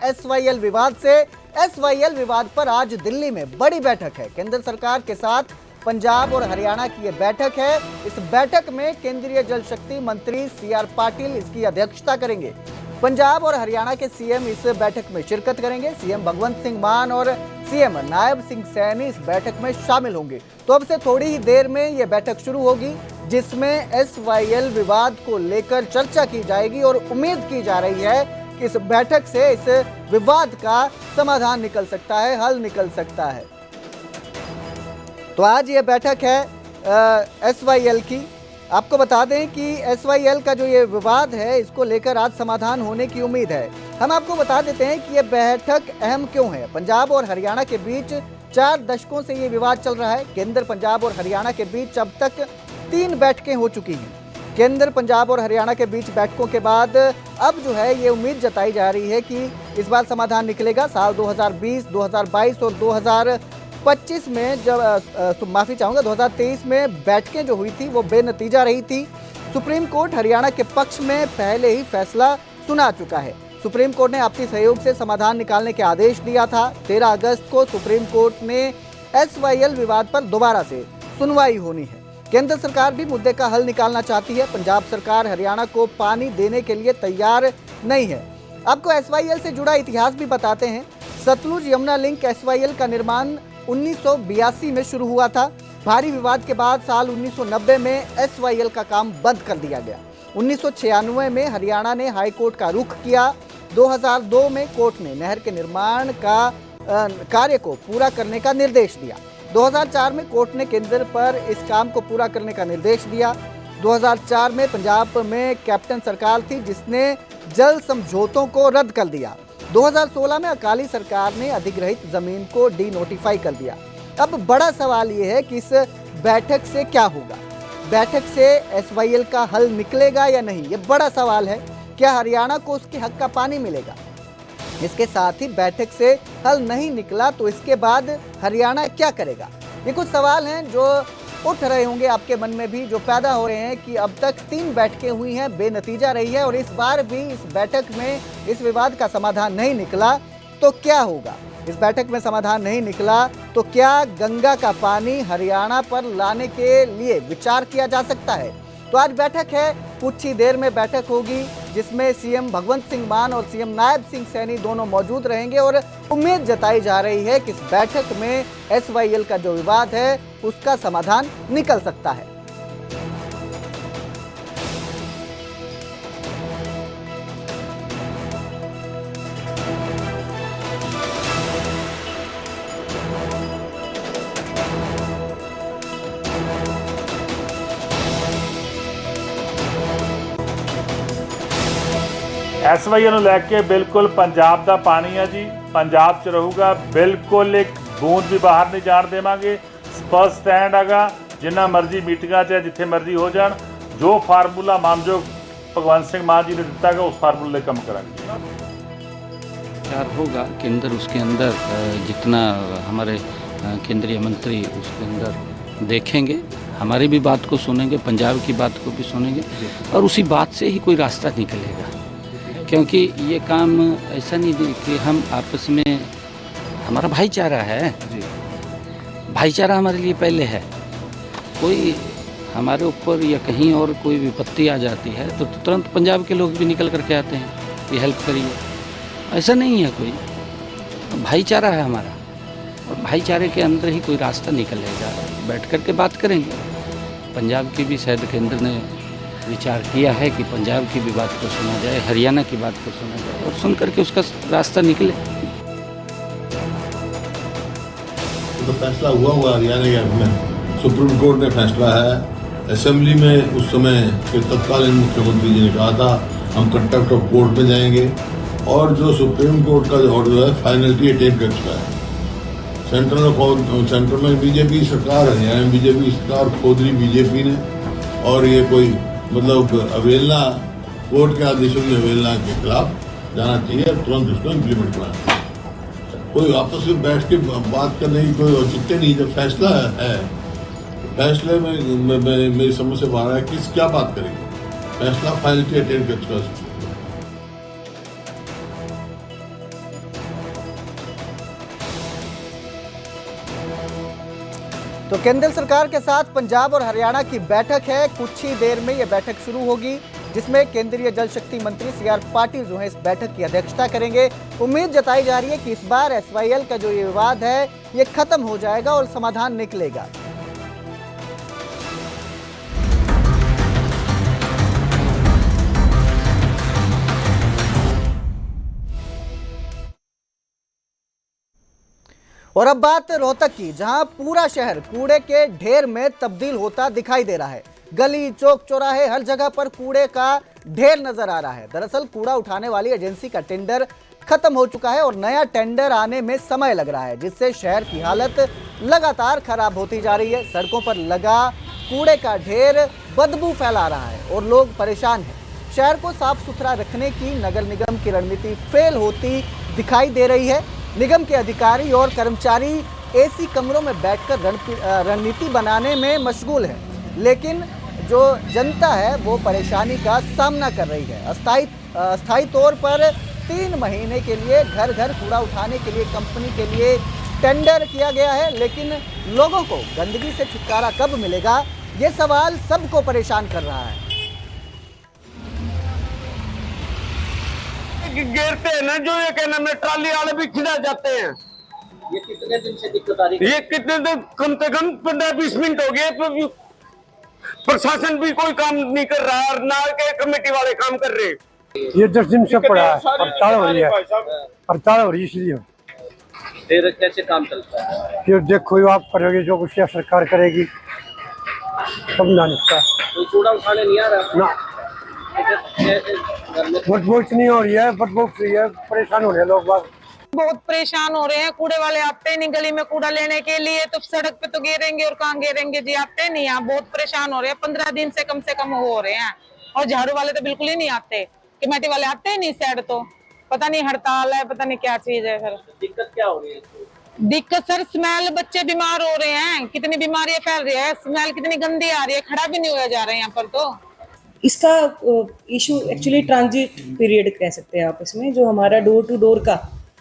SYL विवाद से। SYL विवाद पर आज दिल्ली में बड़ी बैठक है। केंद्र सरकार के साथ पंजाब और हरियाणा की यह बैठक है। इस बैठक में केंद्रीय जल शक्ति मंत्री सीआर पाटिल इसकी अध्यक्षता करेंगे। पंजाब और हरियाणा के सीएम इस बैठक में शिरकत करेंगे। सीएम भगवंत सिंह मान और सीएम नायब सिंह सैनी इस बैठक में शामिल होंगे। तो अब से थोड़ी ही देर में यह बैठक शुरू होगी, जिसमें एसवाईएल विवाद को लेकर चर्चा की जाएगी और उम्मीद की जा रही है कि इस बैठक से इस विवाद का समाधान निकल सकता है, हल निकल सकता है। तो आज ये बैठक है एसवाईएल की। आपको बता दें कि एसवाईएल का जो ये विवाद है, इसको लेकर आज समाधान होने की उम्मीद है। हम आपको बता देते हैं कि ये बैठक अहम क्यों है। पंजाब और हरियाणा के बीच 4 दशकों से ये विवाद चल रहा है। केंद्र, पंजाब और हरियाणा के बीच अब तक 3 बैठकें हो चुकी हैं। केंद्र, पंजाब और हरियाणा के बीच बैठकों के बाद अब जो है ये उम्मीद जताई जा रही है कि इस बार समाधान निकलेगा। साल 2020, 2022 और 2025 में जब माफ़ी चाहूँगा 2023 में बैठकें जो हुई थी वो बेनतीजा रही थी। सुप्रीम कोर्ट हरियाणा के पक्ष में पहले ही फैसला सुना चुका है। सुप्रीम कोर्ट ने आपसी सहयोग से समाधान निकालने के आदेश दिया था। 13 अगस्त को सुप्रीम कोर्ट में एसवाईएल विवाद पर दोबारा से सुनवाई होनी है। केंद्र सरकार भी मुद्दे का हल निकालना चाहती है। पंजाब सरकार हरियाणा को पानी देने के लिए तैयार नहीं है। आपको एसवाईएल से जुड़ा इतिहास भी बताते हैं। सतलुज यमुना लिंक एसवाईएल का निर्माण 1982 में शुरू हुआ था। भारी विवाद के बाद साल 1990 में एसवाईएल का काम बंद कर दिया गया। 1996 में हरियाणा ने हाई कोर्ट का रुख किया। 2002 में कोर्ट ने नहर के निर्माण का कार्य को पूरा करने का निर्देश दिया। 2004 में कोर्ट ने केंद्र पर इस काम को पूरा करने का निर्देश दिया। 2004 में पंजाब में कैप्टन सरकार थी जिसने जल समझौतों को रद्द कर दिया। 2016 में अकाली सरकार ने अधिग्रहित जमीन को डी-नोटिफाई कर दिया। अब बड़ा सवाल ये है कि इस बैठक से क्या होगा। बैठक से एसवाईएल का हल निकलेगा या नहीं, ये बड़ा सवाल है। क्या हरियाणा को उसके हक का पानी मिलेगा? इसके साथ ही बैठक से हल नहीं निकला तो इसके बाद हरियाणा क्या करेगा? ये कुछ सवाल हैं जो उठ रहे होंगे आपके मन में भी, जो पैदा हो रहे हैं कि अब तक 3 बैठकें हुई हैं, बेनतीजा रही है और इस बार भी इस बैठक में इस विवाद का समाधान नहीं निकला तो क्या होगा? इस बैठक में समाधान नहीं निकला तो क्या गंगा का पानी हरियाणा पर लाने के लिए विचार किया जा सकता है? तो आज बैठक है, कुछ ही देर में बैठक होगी जिसमें सीएम भगवंत सिंह मान और सीएम नायब सिंह सैनी दोनों मौजूद रहेंगे और उम्मीद जताई जा रही है कि इस बैठक में एसवाईएल का जो विवाद है उसका समाधान निकल सकता है। एसवाईएल ਨੂੰ ਲੈ ਕੇ ਬਿਲਕੁਲ ਪੰਜਾਬ ਦਾ ਪਾਣੀ ਹੈ ਜੀ, ਪੰਜਾਬ 'ਚ ਰਹੂਗਾ। ਬਿਲਕੁਲ ਇੱਕ ਬੂੰਦ ਵੀ ਬਾਹਰ ਨਹੀਂ ਜਾਣ ਦੇਵਾਂਗੇ। ਸਪਸ਼ਟ ਸਟੈਂਡ ਹੈਗਾ। ਜਿੰਨਾ ਮਰਜ਼ੀ ਮੀਟਿੰਗਾਂ 'ਚ ਜਿੱਥੇ ਮਰਜ਼ੀ ਹੋ ਜਾਣ, ਜੋ ਫਾਰਮੂਲਾ ਮਾਨਯੋਗ भगवंत सिंह मान जी ने दिता गया उस फार्मूले कम करेंगे। विचार होगा केंद्र, उसके अंदर जितना हमारे केंद्रीय मंत्री उसके अंदर देखेंगे, हमारी भी बात को सुनेंगे, पंजाब की बात को भी सुनेंगे और उसी बात से ही कोई रास्ता निकलेगा। क्योंकि ये काम ऐसा नहीं कि हम आपस में, हमारा भाईचारा है, भाईचारा हमारे लिए पहले है। कोई हमारे ऊपर या कहीं और कोई विपत्ति आ जाती है तो तुरंत पंजाब के लोग भी निकल करके आते हैं कि हेल्प करिए। ऐसा नहीं है, कोई भाईचारा है हमारा और भाईचारे के अंदर ही कोई रास्ता निकलेगा। बैठ कर के बात करेंगे। पंजाब की भी शायद केंद्र ने विचार किया है कि पंजाब की भी बात को सुना जाए, हरियाणा की बात को सुना जाए और सुन करके उसका रास्ता निकले। तो फैसला हुआ हरियाणा में सुप्रीम कोर्ट ने फैसला है। असेंबली में उस समय के तत्कालीन मुख्यमंत्री जी ने कहा था हम कंटेम्प्ट ऑफ कोर्ट में जाएंगे और जो सुप्रीम कोर्ट का जो ऑर्डर है फाइनलिटी अटेन कर चुका है। सेंट्रल में बीजेपी सरकार है, यानी बीजेपी सरकार खोद रही बीजेपी ने, और ये कोई मतलब अवेलना, कोर्ट के आदेशों की अवेलना के खिलाफ जाना चाहिए, तुरंत उसको इम्प्लीमेंट करना। कोई आपस में बैठ के बात करने की कोई औचित्य नहीं। जब फैसला है, फैसले में मेरी समझ से बाहर है कि क्या बात करेंगे। फैसला फाइनलिटी अटेन कर चुका है। तो केंद्र सरकार के साथ पंजाब और हरियाणा की बैठक है। कुछ ही देर में यह बैठक शुरू होगी, जिसमें केंद्रीय जल शक्ति मंत्री सीआर पाटिल जो है इस बैठक की अध्यक्षता करेंगे। उम्मीद जताई जा रही है कि इस बार एसवाईएल का जो ये विवाद है ये खत्म हो जाएगा और समाधान निकलेगा। और अब बात रोहतक की, जहां पूरा शहर कूड़े के ढेर में तब्दील होता दिखाई दे रहा है। गली, चौक, चौराहे, हर जगह पर कूड़े का ढेर नजर आ रहा है। दरअसल कूड़ा उठाने वाली एजेंसी का टेंडर खत्म हो चुका है और नया टेंडर आने में समय लग रहा है, जिससे शहर की हालत लगातार खराब होती जा रही है। सड़कों पर लगा कूड़े का ढेर बदबू फैला रहा है और लोग परेशान हैं। शहर को साफ सुथरा रखने की नगर निगम की रणनीति फेल होती दिखाई दे रही है। निगम के अधिकारी और कर्मचारी एसी कमरों में बैठकर रणनीति बनाने में मशगूल है, लेकिन जो जनता है वो परेशानी का सामना कर रही है। अस्थायी तौर पर 3 महीने के लिए घर घर कूड़ा उठाने के लिए कंपनी के लिए टेंडर किया गया है, लेकिन लोगों को गंदगी से छुटकारा कब मिलेगा, ये सवाल सबको परेशान कर रहा है। गिरते हैं ना, जो ये क्या नाम है, ट्राली वाले भी खिला जाते हैं। ये कितने दिन से दिक्कत आ रही है? ये कितने दिन, कम से कम 15-20 मिनट हो गए। प्रशासन भी कोई काम नहीं कर रहा और ना के कमेटी वाले काम कर रहे। ये 10 दिन से पड़ा है, हड़ताल हो रही है, हड़ताल हो रही है इसलिए। फिर कैसे काम चलता है? फिर देखो आप करोगे जो कुछ सरकार करेगी, सब ना निकला। कोई कूड़ा उठाने नहीं आ रहा ना, बदबू इतनी हो रही है, बदबू फ्री है, परेशान हो रहे हैं लोग बाग। बहुत परेशान हो रहे हैं। कूड़े वाले आते नहीं गली में कूड़ा लेने के लिए, तो सड़क पे तो गिरेंगे और कहाँ गिरेंगे जी, आते नहीं। यहाँ बहुत परेशान हो रहे हैं, 15 दिन से कम हो रहे हैं। और झाड़ू वाले तो बिल्कुल ही नहीं आते, कमेटी वाले आते ही नहीं। साइड तो पता नहीं हड़ताल है, पता नहीं क्या चीज है। फिर दिक्कत क्या हो रही है? दिक्कत सर, स्मेल, बच्चे बीमार हो रहे हैं, कितनी बीमारियां फैल रही है, स्मेल कितनी गंदी आ रही है, खड़ा भी नहीं हुआ जा रहा है यहाँ पर। तो इसका इशू एक्चुअली ट्रांजिट पीरियड कह सकते हैं आप इसमें। जो हमारा डोर टू डोर का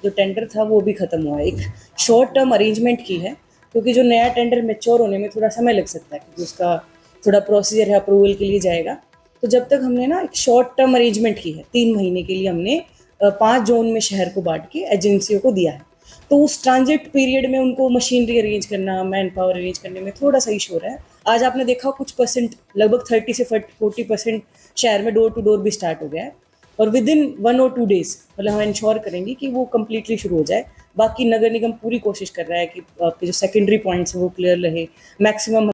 जो टेंडर था वो भी खत्म हुआ है। एक शॉर्ट टर्म अरेंजमेंट की है, क्योंकि जो नया टेंडर मैच्योर होने में थोड़ा समय लग सकता है, क्योंकि उसका थोड़ा प्रोसीजर है, अप्रूवल के लिए जाएगा। तो जब तक हमने ना एक शॉर्ट टर्म अरेंजमेंट की है, 3 महीने के लिए हमने 5 जोन में शहर को बांट के एजेंसियों को दिया है। तो उस ट्रांजिट पीरियड में उनको मशीनरी अरेंज करना, मैन पावर अरेंज करने में थोड़ा सा इशू हो रहा है। आज आपने देखा कुछ परसेंट, लगभग 30 से 40% शहर में डोर टू डोर भी स्टार्ट हो गया है, और विद इन 1 और 2 डेज मतलब हम इंश्योर करेंगे कि वो कम्प्लीटली शुरू हो जाए। बाकी नगर निगम पूरी कोशिश कर रहा है कि आपके जो सेकेंडरी पॉइंट्स हैं वो क्लियर रहे, मैक्सिमम